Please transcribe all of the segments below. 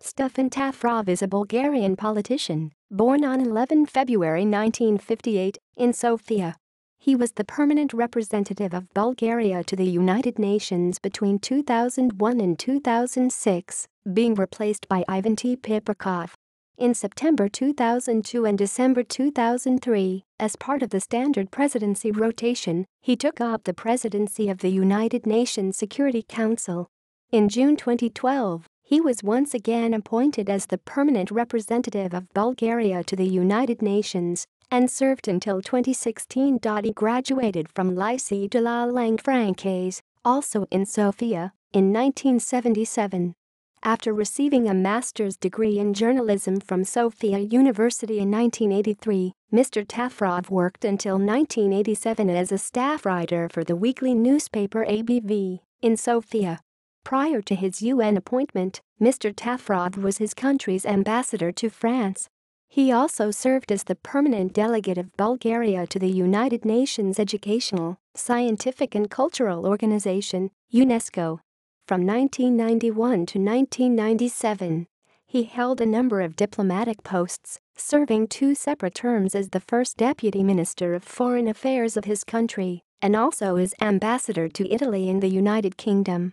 Stefan Tafrov is a Bulgarian politician, born on 11 February 1958 in Sofia. He was the permanent representative of Bulgaria to the United Nations between 2001 and 2006, being replaced by Ivan T. Piperkov. In September 2002 and December 2003, as part of the standard presidency rotation, he took up the presidency of the United Nations Security Council. In June 2012, he was once again appointed as the permanent representative of Bulgaria to the United Nations and served until 2016. He graduated from Lycée de la langue française, also in Sofia, in 1977. After receiving a master's degree in journalism from Sofia University in 1983, Mr. Tafrov worked until 1987 as a staff writer for the weekly newspaper ABV in Sofia. Prior to his UN appointment, Mr. Tafrov was his country's ambassador to France. He also served as the permanent delegate of Bulgaria to the United Nations Educational, Scientific and Cultural Organization, UNESCO. From 1991 to 1997, he held a number of diplomatic posts, serving 2 separate terms as the first Deputy Minister of Foreign Affairs of his country and also as ambassador to Italy and the United Kingdom.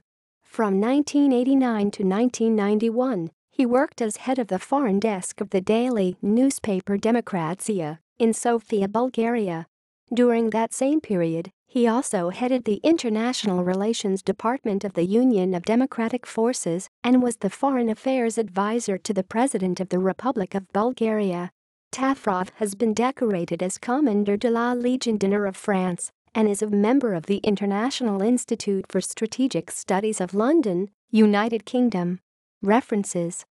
From 1989 to 1991, he worked as head of the foreign desk of the daily newspaper Democratia in Sofia, Bulgaria. During that same period, he also headed the International Relations Department of the Union of Democratic Forces and was the foreign affairs advisor to the President of the Republic of Bulgaria. Tafrov has been decorated as Commander de la Légion d'honneur of France and is a member of the International Institute for Strategic Studies of London, United Kingdom. References